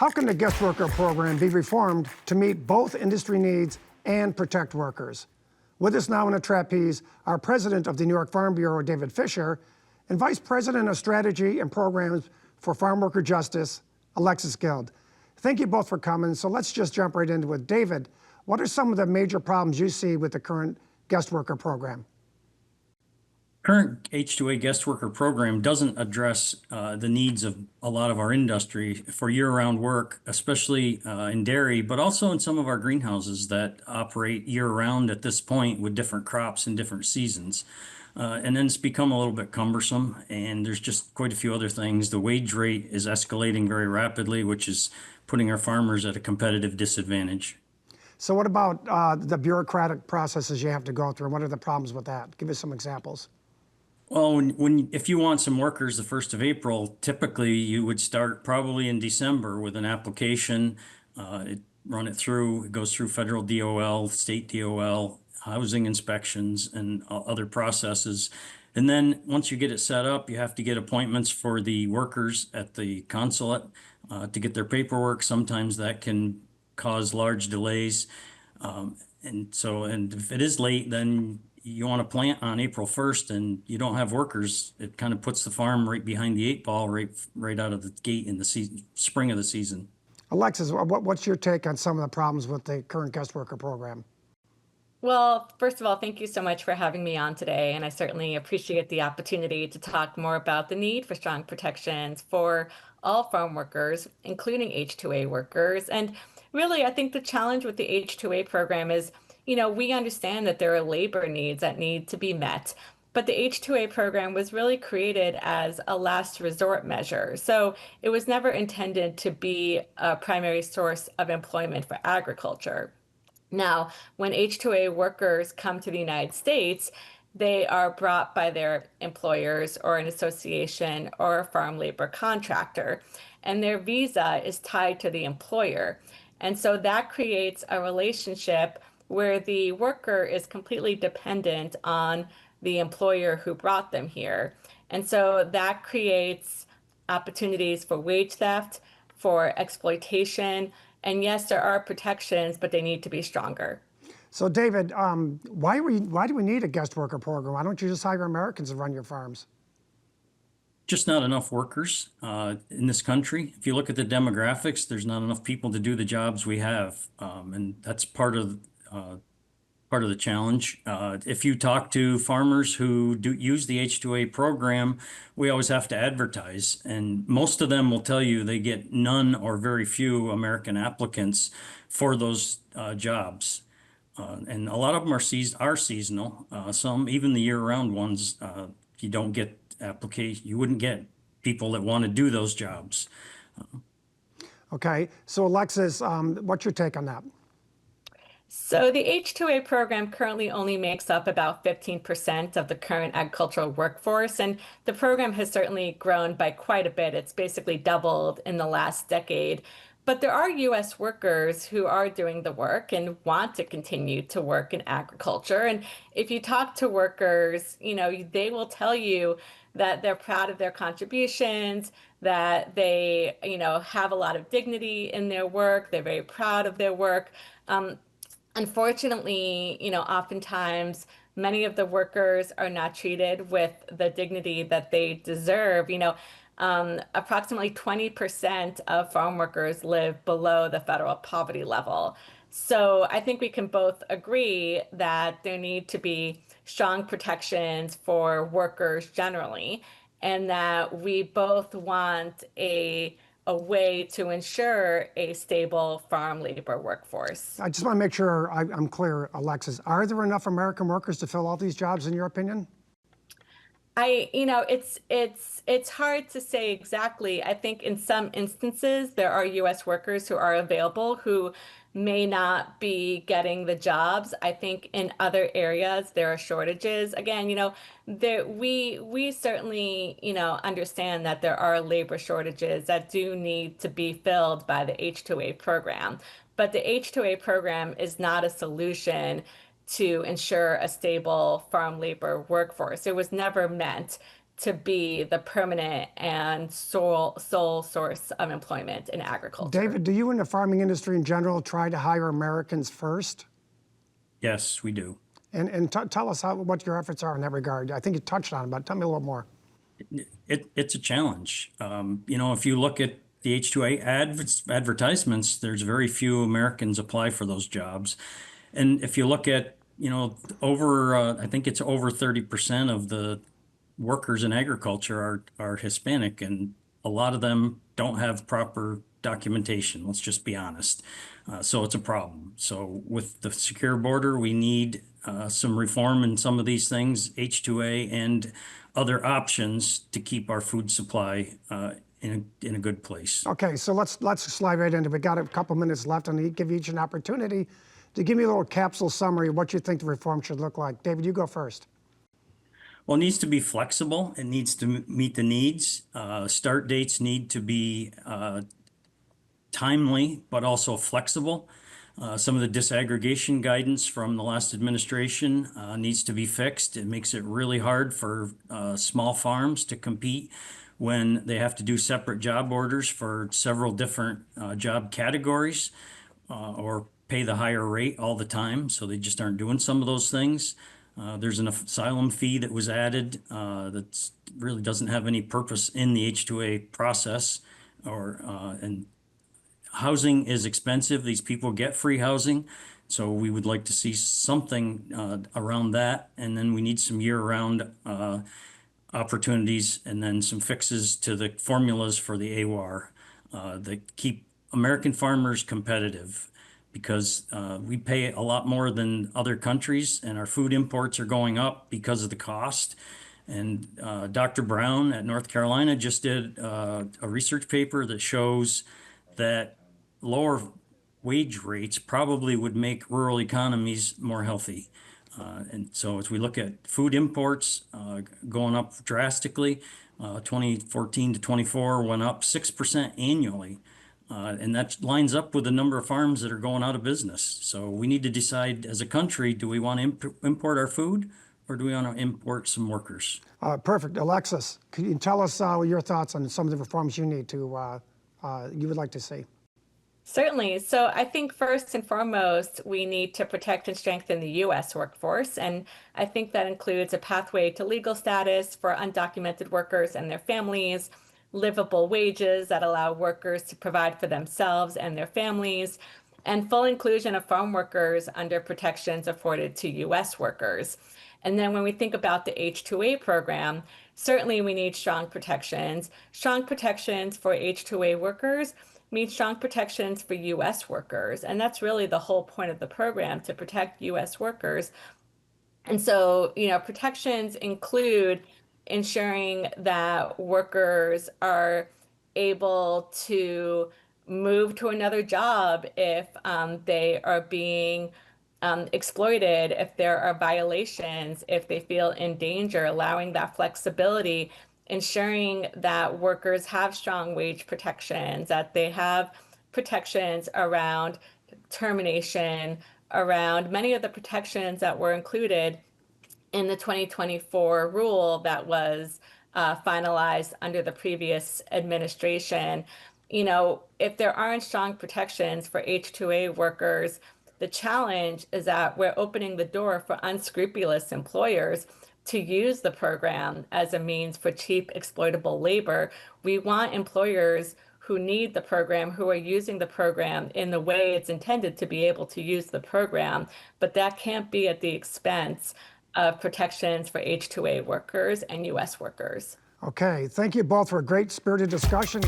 How can the guest worker program be reformed to meet both industry needs and protect workers? With us now in a trapeze, our president of the New York Farm Bureau, David Fisher, and vice president of strategy and programs for farm worker justice, Alexis Guild. Thank you both for coming. So let's just jump right into it. David, what are some of the major problems you see with the current guest worker program? Current H-2A guest worker program doesn't address the needs of a lot of our industry for year-round work, especially in dairy, but also in some of our greenhouses that operate year-round at this point with different crops and different seasons. And then it's become a little bit cumbersome, and there's just quite a few other things. The wage rate is escalating very rapidly, which is putting our farmers at a competitive disadvantage. So what about the bureaucratic processes you have to go through? What are the problems with that? Give us some examples. Well, if you want some workers the 1st of April, typically you would start probably in December with an application. It goes through federal DOL, state DOL, housing inspections, and other processes. And then once you get it set up, you have to get appointments for the workers at the consulate to get their paperwork. Sometimes that can cause large delays. And if it is late, then you want to plant on April 1st and you don't have workers, it kind of puts the farm right behind the 8 ball, right out of the gate in the spring of the season. Alexis, what's your take on some of the problems with the current guest worker program? Well, first of all, thank you so much for having me on today. And I certainly appreciate the opportunity to talk more about the need for strong protections for all farm workers, including H-2A workers. And really, I think the challenge with the H-2A program is, we understand that there are labor needs that need to be met, but the H-2A program was really created as a last resort measure. So it was never intended to be a primary source of employment for agriculture. Now, when H-2A workers come to the United States, they are brought by their employers or an association or a farm labor contractor, and their visa is tied to the employer. And so that creates a relationship where the worker is completely dependent on the employer who brought them here. And so that creates opportunities for wage theft, for exploitation. And yes, there are protections, but they need to be stronger. So David, why do we need a guest worker program? Why don't you just hire Americans to run your farms? Just not enough workers in this country. If you look at the demographics, there's not enough people to do the jobs we have. And that's part of the challenge. If you talk to farmers who use the H-2A program, we always have to advertise. And most of them will tell you they get none or very few American applicants for those jobs. And a lot of them are seasonal. Some, even the year-round ones, you don't get you wouldn't get people that want to do those jobs. Okay, so Alexis, what's your take on that? So the H-2A program currently only makes up about 15% of the current agricultural workforce, and the program has certainly grown by quite a bit. It's basically doubled in the last decade. But there are U.S. workers who are doing the work and want to continue to work in agriculture. And if you talk to workers, they will tell you that they're proud of their contributions, that they, have a lot of dignity in their work. They're very proud of their work. Unfortunately, oftentimes many of the workers are not treated with the dignity that they deserve. Approximately 20% of farm workers live below the federal poverty level. So I think we can both agree that there need to be strong protections for workers generally, and that we both want a way to ensure a stable farm labor workforce. I just want to make sure I'm clear, Alexis. Are there enough American workers to fill all these jobs, in your opinion? It's hard to say exactly. I think in some instances there are U.S. workers who are available who may not be getting the jobs. I think in other areas there are shortages. Again, we certainly, understand that there are labor shortages that do need to be filled by the H-2A program. But the H-2A program is not a solution to ensure a stable farm labor workforce. It was never meant to be the permanent and sole source of employment in agriculture. David, do you in the farming industry in general try to hire Americans first? Yes, we do. And tell us what your efforts are in that regard. I think you touched on it, but tell me a little more. It's a challenge. If you look at the H-2A advertisements, there's very few Americans apply for those jobs. And if you look at, I think it's over 30% of the workers in agriculture are Hispanic, and a lot of them don't have proper documentation. Let's just be honest. So it's a problem. So with the secure border, we need some reform in some of these things, H-2A and other options to keep our food supply in a good place. Okay, so let's slide right into it. We've got a couple minutes left, and give each an opportunity to give me a little capsule summary of what you think the reform should look like. David, you go first. Well, it needs to be flexible. It needs to meet the needs. Start dates need to be timely, but also flexible. Some of the disaggregation guidance from the last administration needs to be fixed. It makes it really hard for small farms to compete when they have to do separate job orders for several different job categories or pay the higher rate all the time. So they just aren't doing some of those things. There's an asylum fee that was added that really doesn't have any purpose in the H-2A process, and housing is expensive. These people get free housing. So we would like to see something around that. And then we need some year-round opportunities, and then some fixes to the formulas for the AWAR that keep American farmers competitive, because we pay a lot more than other countries, and our food imports are going up because of the cost. And Dr. Brown at North Carolina just did a research paper that shows that lower wage rates probably would make rural economies more healthy. And so as we look at food imports going up drastically, 2014 to 24 went up 6% annually. And that lines up with the number of farms that are going out of business. So we need to decide as a country, do we want to import our food, or do we want to import some workers? Perfect. Alexis, can you tell us your thoughts on some of the reforms you would like to see? Certainly. So I think first and foremost, we need to protect and strengthen the U.S. workforce. And I think that includes a pathway to legal status for undocumented workers and their families, livable wages that allow workers to provide for themselves and their families, and full inclusion of farm workers under protections afforded to U.S. workers. And then when we think about the H-2A program, certainly we need strong protections. Strong protections for H-2A workers means strong protections for U.S. workers. And that's really the whole point of the program, to protect U.S. workers. And so, protections include ensuring that workers are able to move to another job if they are being exploited, if there are violations, if they feel in danger, allowing that flexibility, ensuring that workers have strong wage protections, that they have protections around termination, around many of the protections that were included in the 2024 rule that was finalized under the previous administration. If there aren't strong protections for H-2A workers, the challenge is that we're opening the door for unscrupulous employers to use the program as a means for cheap, exploitable labor. We want employers who need the program, who are using the program in the way it's intended to be able to use the program, but that can't be at the expense of protections for H-2A workers and U.S. workers. Okay, thank you both for a great spirited discussion.